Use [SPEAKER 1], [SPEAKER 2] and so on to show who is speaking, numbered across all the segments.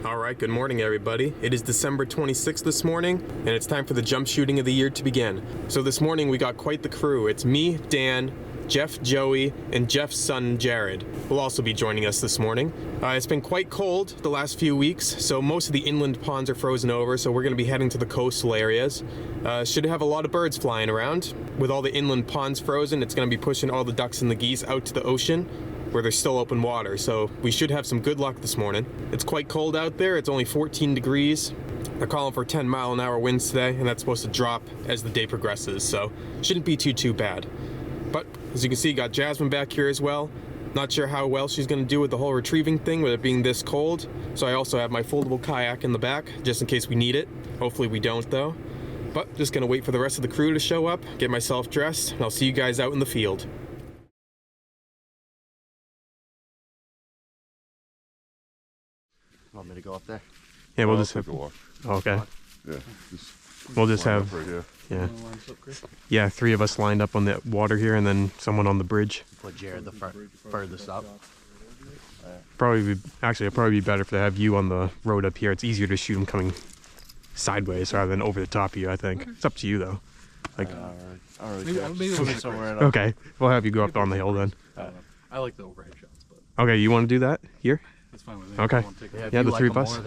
[SPEAKER 1] Alright, good morning everybody. It is December 26th this morning, and it's time for the jump shooting of the year to begin. So this morning we got quite the crew. It's me, Dan, Jeff, Joey, and Jeff's son, Jared, will also be joining us this morning. It's been quite cold the last few weeks, so most of the inland ponds are frozen over, so we're going to be heading to the coastal areas. Should have a lot of birds flying around. With all the inland ponds frozen, it's going to be pushing all the ducks and the geese out to the ocean, where there's still open water, so we should have some good luck this morning. It's quite cold out there. It's only 14 degrees. They're calling for 10-mile-an-hour winds today, and that's supposed to drop as the day progresses, so shouldn't be too bad. But as you can see, got Jasmine back here as well. Not sure how well she's going to do with the whole retrieving thing with it being this cold, so I also have my foldable kayak in the back just in case we need it. Hopefully we don't though. But just gonna wait for the rest of the crew to show up, get myself dressed, and I'll see you guys out in the field.
[SPEAKER 2] Want me to go up there?
[SPEAKER 1] Yeah, we'll just have.
[SPEAKER 3] walk.
[SPEAKER 1] Okay.
[SPEAKER 3] Yeah.
[SPEAKER 1] We'll just have.
[SPEAKER 3] Right here.
[SPEAKER 1] Yeah, 3 of us lined up on the water here, and then someone on the bridge.
[SPEAKER 2] Put Jared the furthest up.
[SPEAKER 1] It'd probably be better if they have you on the road up here. It's easier to shoot them coming sideways rather than over the top of you, I think. It's up to you though. Like.
[SPEAKER 3] All right.
[SPEAKER 2] Maybe we'll get somewhere.
[SPEAKER 1] Okay, we'll have you go up on the hill then.
[SPEAKER 4] I like the overhead shots, but
[SPEAKER 1] Okay, you want to do that here?
[SPEAKER 4] that's fine with me.
[SPEAKER 1] Okay.
[SPEAKER 4] I won't take it.
[SPEAKER 1] Yeah, the 3 of us.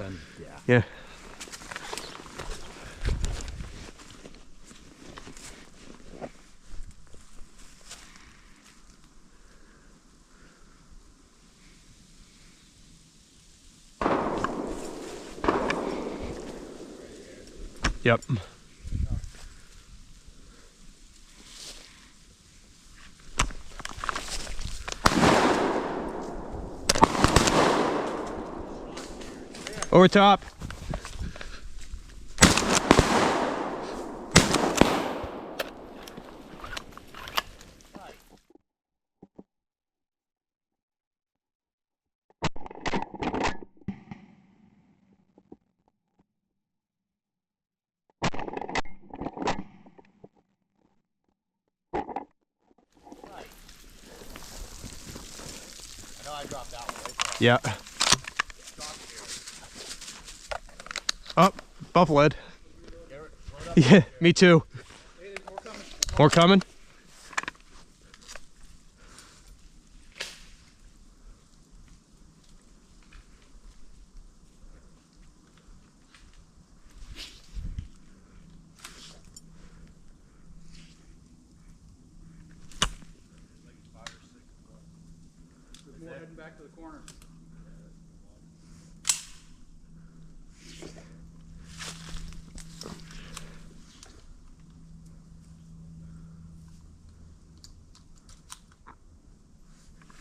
[SPEAKER 1] Yeah. Yep. Over top.
[SPEAKER 2] I know I dropped that one, right?
[SPEAKER 1] Yeah. Oh, buffaloed. Yeah, me too. More coming?
[SPEAKER 4] More heading back to the corner.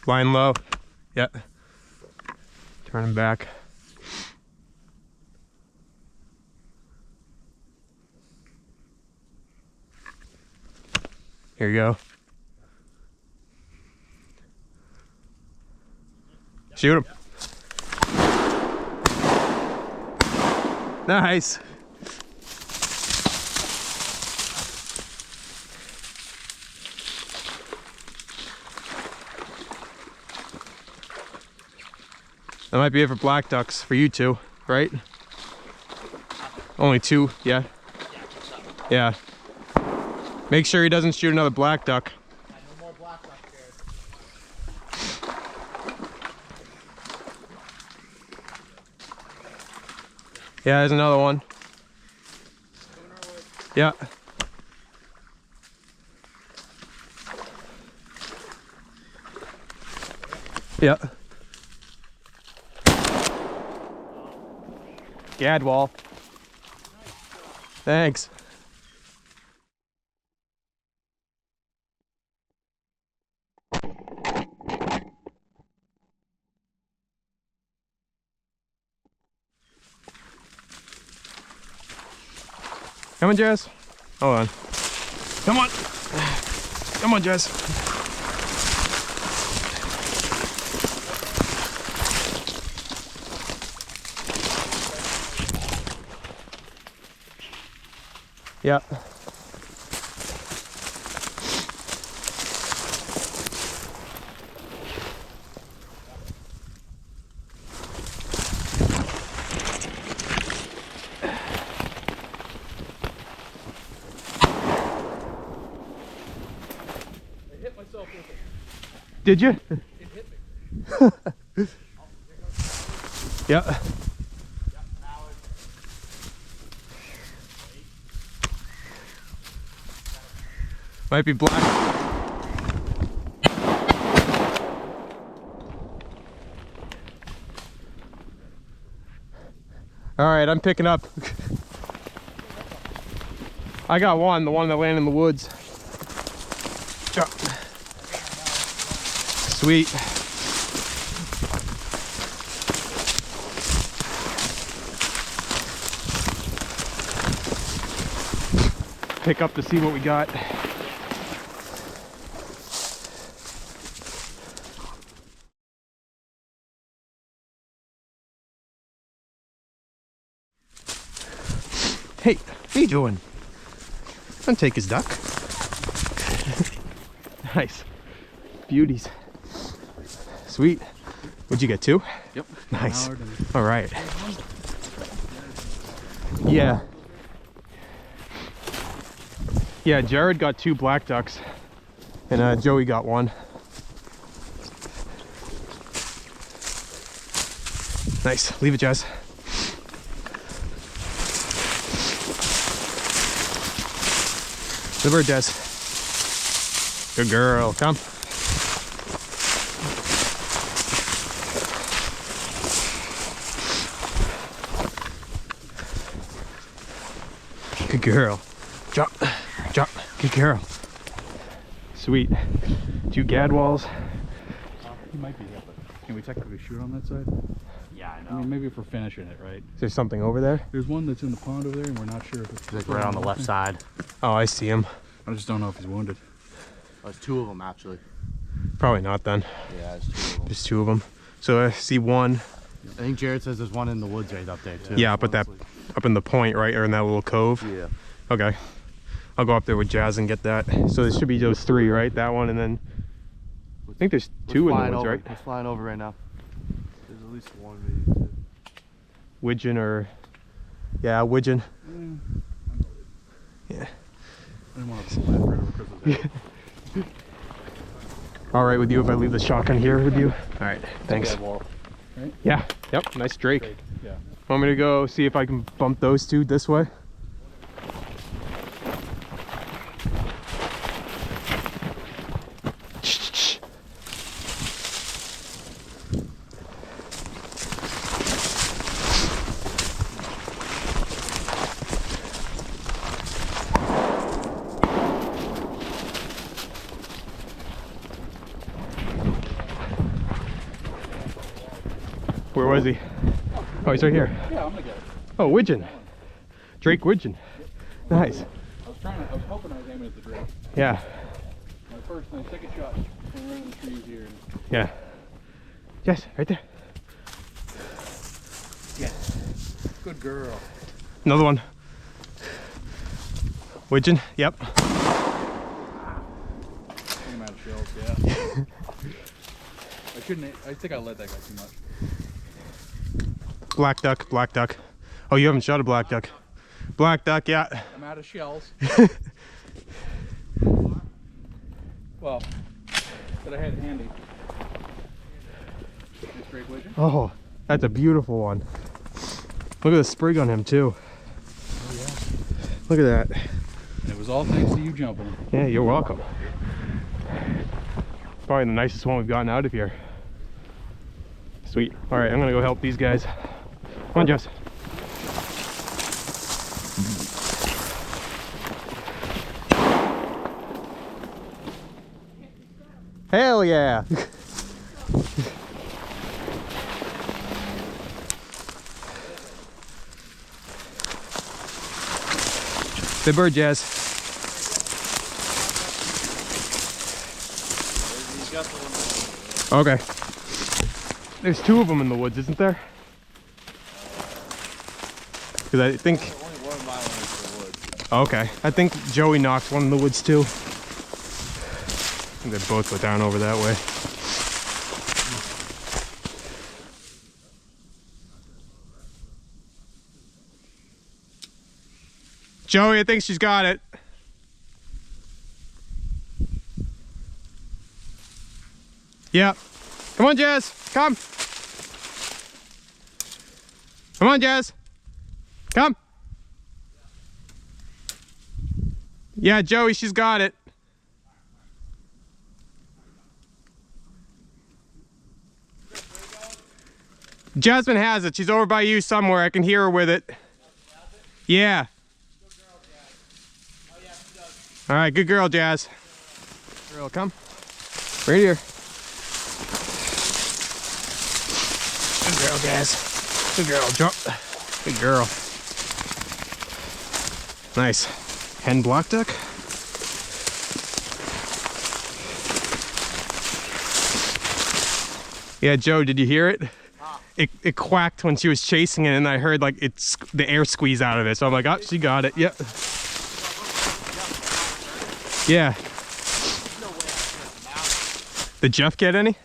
[SPEAKER 1] Flying low. Yeah. Turning back. Here you go. Shoot him. Nice. That might be it for black ducks for you two, right? Only 2, yeah? Yeah. Make sure he doesn't shoot another black duck.
[SPEAKER 2] No more black duck, Jared.
[SPEAKER 1] Yeah, there's another one. Yeah. Yeah. Gadwall. Thanks. Come on, Jess. Hold on. Come on. Come on, Jess. Yep. Did you? Yeah. Might be black. All right, I'm picking up. I got one, the one that landed in the woods. Sweet. Pick up to see what we got. Hey, what are you doing? Don't take his duck. Nice. Beauties. Sweet. What'd you get, 2?
[SPEAKER 4] Yep.
[SPEAKER 1] Nice. All right. Yeah. Yeah, Jared got 2 black ducks and Joey got 1. Nice. Leave it, Jazz. The bird, Jazz. Good girl. Come. Good girl. Drop. Drop. Good girl. Sweet. 2 gadwalls.
[SPEAKER 4] He might be up, but can we technically shoot on that side?
[SPEAKER 2] Yeah, I
[SPEAKER 4] I mean, maybe if we're finishing it, right?
[SPEAKER 1] Is there something over there?
[SPEAKER 4] There's one that's in the pond over there, and we're not sure if it's
[SPEAKER 2] Like right on the left side.
[SPEAKER 1] Oh, I see him.
[SPEAKER 4] I just don't know if he's wounded.
[SPEAKER 2] There's 2 of them actually.
[SPEAKER 1] Probably not then.
[SPEAKER 2] Yeah, there's 2 of them.
[SPEAKER 1] Just 2 of them. So I see 1.
[SPEAKER 2] I think Jared says there's one in the woods right up there too.
[SPEAKER 1] Yeah, up at that, up in the point, right, or in that little cove.
[SPEAKER 2] Yeah.
[SPEAKER 1] Okay. I'll go up there with Jazz and get that. So there should be those 3, right? That one, and then I think there's 2 in the woods, right?
[SPEAKER 2] It's flying over right now. There's at least 1, maybe 2.
[SPEAKER 1] Widgeon or Widgeon. Yeah.
[SPEAKER 4] I didn't want to laugh right over Chris's head.
[SPEAKER 1] All right with you if I leave the shotgun here with you? All right, thanks.
[SPEAKER 4] Wall, right?
[SPEAKER 1] Yeah. Yep. Nice Drake.
[SPEAKER 4] Yeah.
[SPEAKER 1] Want me to go see if I can bump those 2 this way? Where was he? Oh, he's right here.
[SPEAKER 4] Yeah, I'm gonna get it.
[SPEAKER 1] Oh, Widgeon. Drake Widgeon. Nice.
[SPEAKER 4] I was hoping I was aiming at the Drake.
[SPEAKER 1] Yeah.
[SPEAKER 4] My second shot went around the trees here.
[SPEAKER 1] Yeah. Yes, right there.
[SPEAKER 4] Yes. Good girl.
[SPEAKER 1] Another one. Widgeon. Yep.
[SPEAKER 4] Came out of shells, yeah. I think I let that guy too much.
[SPEAKER 1] Black duck, black duck. Oh, you haven't shot a black duck. Black duck, yeah.
[SPEAKER 4] I'm out of shells. Well, that I had handy. Nice Drake Widgeon.
[SPEAKER 1] Oh, that's a beautiful one. Look at the sprig on him too.
[SPEAKER 4] Oh yeah.
[SPEAKER 1] Look at that.
[SPEAKER 4] And it was all thanks to you jumping him.
[SPEAKER 1] Yeah, you're welcome. Probably the nicest one we've gotten out of here. Sweet. All right, I'm gonna go help these guys. Come on, Jess. Hell yeah. Good bird, Jazz. Okay. There's 2 of them in the woods, isn't there? Because I think...
[SPEAKER 2] Only one of mine went into the woods.
[SPEAKER 1] Okay. I think Joey knocked one in the woods too. I think they both went down over that way. Joey, I think she's got it. Yep. Come on, Jazz. Come. Come on, Jazz. Come. Yeah, Joey, she's got it. Jasmine has it. She's over by you somewhere. I can hear her with it. Yeah. All right, good girl, Jazz. Girl, come. Right here. Good girl, Jazz. Good girl, jump. Good girl. Nice. Hen black duck. Yeah, Joe, did you hear it? It quacked when she was chasing it, and I heard like the air squeeze out of it. So I'm like, oh, she got it. Yep. Yeah. Did Jeff get any?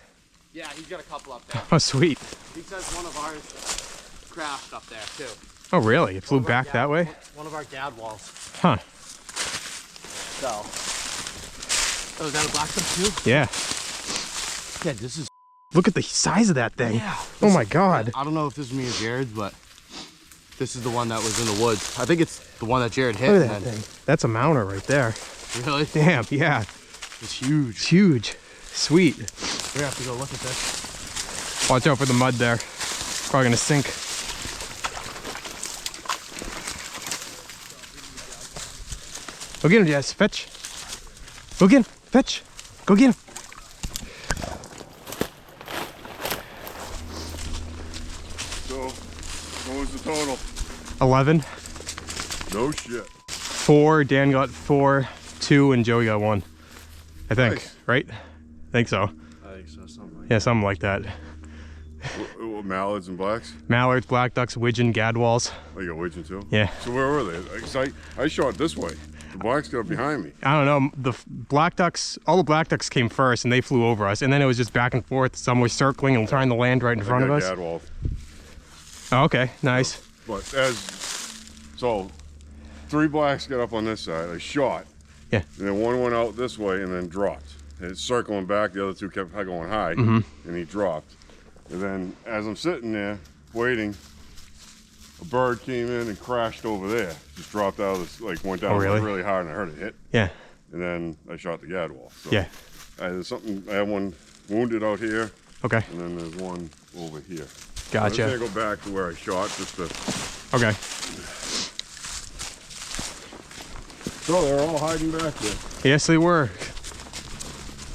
[SPEAKER 3] Yeah, he's got a couple up there.
[SPEAKER 1] Oh, sweet.
[SPEAKER 3] He says one of ours crashed up there too.
[SPEAKER 1] Oh, really? It flew back that way?
[SPEAKER 3] One of our gad walls.
[SPEAKER 1] Huh.
[SPEAKER 3] So. Oh, is that a black duck too?
[SPEAKER 1] Yeah.
[SPEAKER 3] Yeah, this is.
[SPEAKER 1] Look at the size of that thing.
[SPEAKER 3] Yeah.
[SPEAKER 1] Oh my God.
[SPEAKER 3] I don't know if this is me or Jared's, but this is the one that was in the woods. I think it's the one that Jared hit.
[SPEAKER 1] Look at that thing. That's a mounter right there.
[SPEAKER 3] Really?
[SPEAKER 1] Damn, yeah.
[SPEAKER 3] It's huge.
[SPEAKER 1] It's huge. Sweet.
[SPEAKER 3] We have to go look at this.
[SPEAKER 1] Watch out for the mud there. Probably gonna sink. Go get him, Jess. Fetch. Go get him. Fetch. Go get him.
[SPEAKER 2] So, what was the total?
[SPEAKER 1] 11.
[SPEAKER 2] No shit.
[SPEAKER 1] 4. Dan got 4, 2, and Joey got 1. I think.
[SPEAKER 2] Nice.
[SPEAKER 1] Right? I think so.
[SPEAKER 2] I think so, something like
[SPEAKER 1] Yeah, something like that.
[SPEAKER 2] mallards and blacks?
[SPEAKER 1] Mallards, black ducks, widgeon, gadwalls.
[SPEAKER 2] Oh, you got widgeon too?
[SPEAKER 1] Yeah.
[SPEAKER 2] So where were they? 'Cause I shot this way. The blacks got behind me.
[SPEAKER 1] I don't know. The black ducks, all the black ducks came first, and they flew over us. And then it was just back and forth. Some were circling and trying to land right in front of us.
[SPEAKER 2] Gadwall.
[SPEAKER 1] Oh, okay, nice.
[SPEAKER 2] But so 3 blacks got up on this side. I shot.
[SPEAKER 1] Yeah.
[SPEAKER 2] And then one went out this way and then dropped. And it's circling back. The other 2 kept going high,
[SPEAKER 1] Mm-hmm.
[SPEAKER 2] and he dropped. And then as I'm sitting there waiting, a bird came in and crashed over there. Just dropped out of this, like went down really hard, and I heard it hit.
[SPEAKER 1] Yeah.
[SPEAKER 2] And then I shot the gadwall. So
[SPEAKER 1] Yeah.
[SPEAKER 2] I had one wounded out here,
[SPEAKER 1] Okay.
[SPEAKER 2] and then there's one over here.
[SPEAKER 1] Gotcha.
[SPEAKER 2] I'm gonna go back to where I shot just to.
[SPEAKER 1] Okay.
[SPEAKER 2] So they're all hiding back there.
[SPEAKER 1] Yes, they were.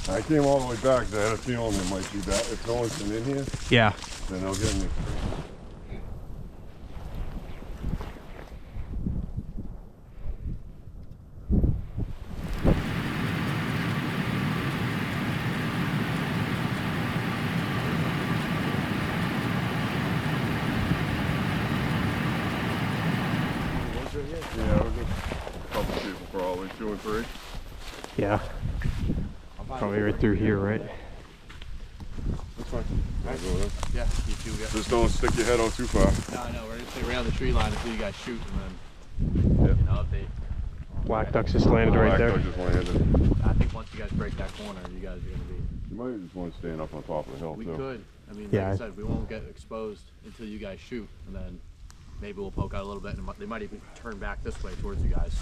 [SPEAKER 2] I came all the way back. I had a feeling there might be that. If no one's been in here,
[SPEAKER 1] Yeah.
[SPEAKER 2] then they'll get me. Yeah, it was a couple people probably, 2 and 3.
[SPEAKER 1] Yeah. Probably right through here, right?
[SPEAKER 2] That's fine. I'll go with it.
[SPEAKER 3] Yeah, you two. Yeah.
[SPEAKER 2] Just don't stick your head out too far.
[SPEAKER 3] No, I know. We're gonna stay around the tree line until you guys shoot, and then you know if they.
[SPEAKER 1] Black ducks just landed right
[SPEAKER 2] Black
[SPEAKER 1] there.
[SPEAKER 2] duck just landed.
[SPEAKER 3] I think once you guys break that corner, you guys are gonna be.
[SPEAKER 2] You might just want to stand up on top of the hill
[SPEAKER 3] We
[SPEAKER 2] too.
[SPEAKER 3] could. I mean,
[SPEAKER 1] Yeah.
[SPEAKER 3] like I said, we won't get exposed until you guys shoot, and then maybe we'll poke out a little bit, and they might even turn back this way towards you guys.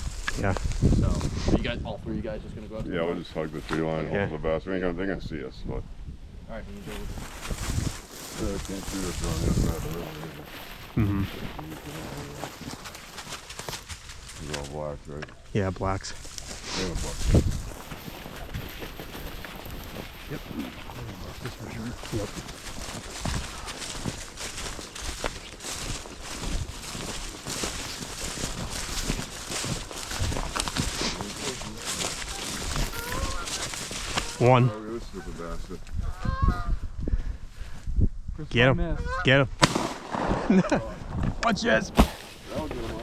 [SPEAKER 1] Yeah.
[SPEAKER 3] So, are you guys, all 3 you guys, just gonna go out?
[SPEAKER 2] Yeah, we'll just hug the tree line,
[SPEAKER 1] Yeah.
[SPEAKER 2] hold the best. They're gonna see us, but
[SPEAKER 3] All right, can you go?
[SPEAKER 2] can't shoot us on this side of the river.
[SPEAKER 1] Mm-hmm.
[SPEAKER 2] These are all blacks, right?
[SPEAKER 1] Yeah, blacks.
[SPEAKER 2] They're black.
[SPEAKER 4] Yep. This for sure.
[SPEAKER 1] Yep. One.
[SPEAKER 2] Look at this stupid bastard.
[SPEAKER 1] Get him. Get him. Watch this.
[SPEAKER 2] That'll get him up.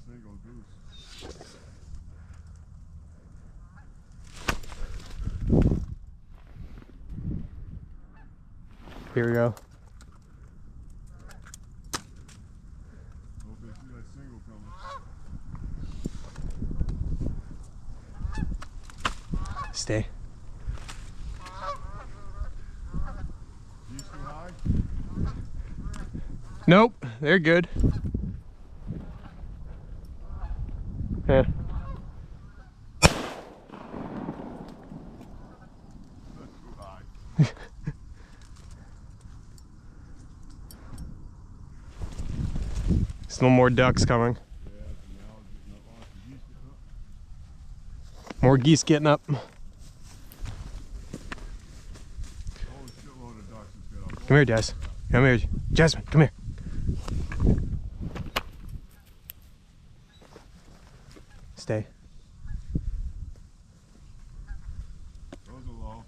[SPEAKER 2] There you go, Goose.
[SPEAKER 1] Here we go.
[SPEAKER 2] Hope they see that single coming.
[SPEAKER 1] Stay.
[SPEAKER 2] These too high?
[SPEAKER 1] Nope, they're good. Yeah.
[SPEAKER 2] That's too high.
[SPEAKER 1] Still more ducks coming.
[SPEAKER 2] Yeah, now it's getting up. Oh, the geese getting up.
[SPEAKER 1] More geese getting up.
[SPEAKER 2] Holy shitload of ducks that's got up.
[SPEAKER 1] Come here, Jess. Come here. Jasmine, come here. Stay.
[SPEAKER 2] Those are low.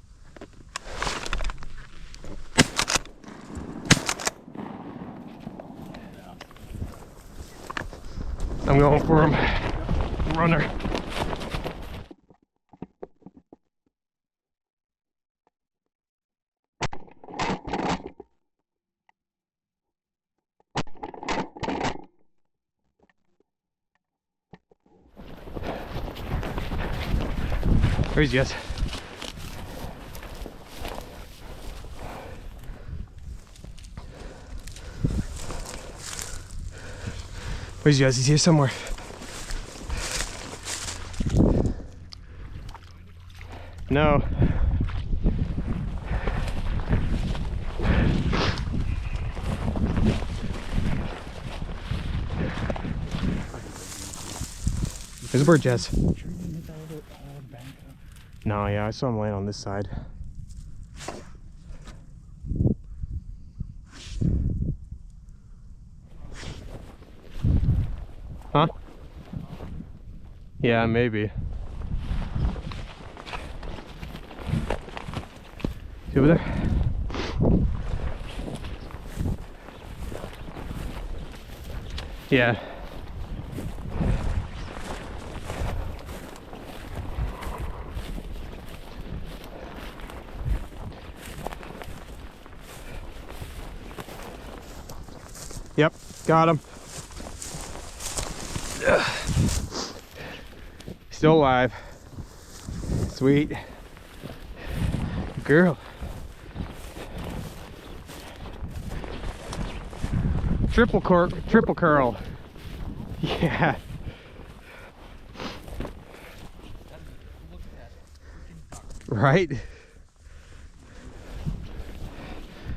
[SPEAKER 1] I'm going for him. Runner. Where's Jess? Where's Jess? He's here somewhere. No. There's a bird, Jess. No, yeah, I saw him land on this side. Huh? Yeah, maybe. See over there? Yeah. Yep, got him. Still alive. Sweet. Girl. Triple curl. Yeah. Right?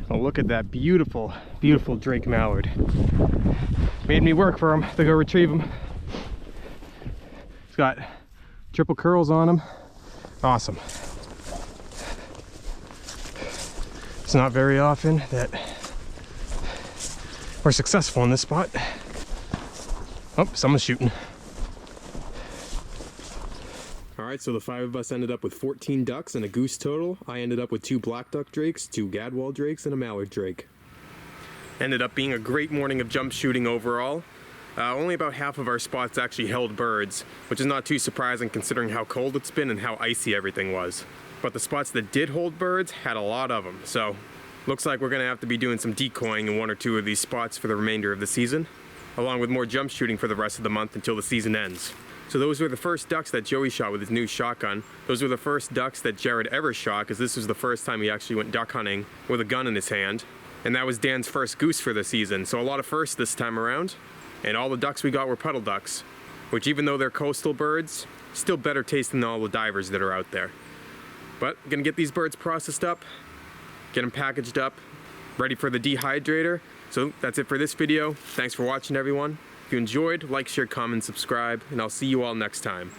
[SPEAKER 1] Oh, look at that beautiful, beautiful Drake mallard. Made me work for him to go retrieve him. He's got triple curls on him. Awesome. It's not very often that we're successful in this spot. Oh, someone's shooting. All right, so the 5 of us ended up with 14 ducks and a goose total. I ended up with 2 black duck drakes, 2 gadwall drakes, and a mallard drake. Ended up being a great morning of jump shooting overall. Only about half of our spots actually held birds, which is not too surprising considering how cold it's been and how icy everything was. But the spots that did hold birds had a lot of them, so looks like we're gonna have to be doing some decoying in 1 or 2 of these spots for the remainder of the season, along with more jump shooting for the rest of the month until the season ends. So those were the first ducks that Joey shot with his new shotgun. Those were the first ducks that Jared ever shot, because this was the first time he actually went duck hunting with a gun in his hand. And that was Dan's first goose for the season, so a lot of firsts this time around. And all the ducks we got were puddle ducks, which even though they're coastal birds, still better taste than all the divers that are out there. But gonna get these birds processed up, get them packaged up, ready for the dehydrator. So that's it for this video. Thanks for watching, everyone. If you enjoyed, like, share, comment, subscribe, and I'll see you all next time.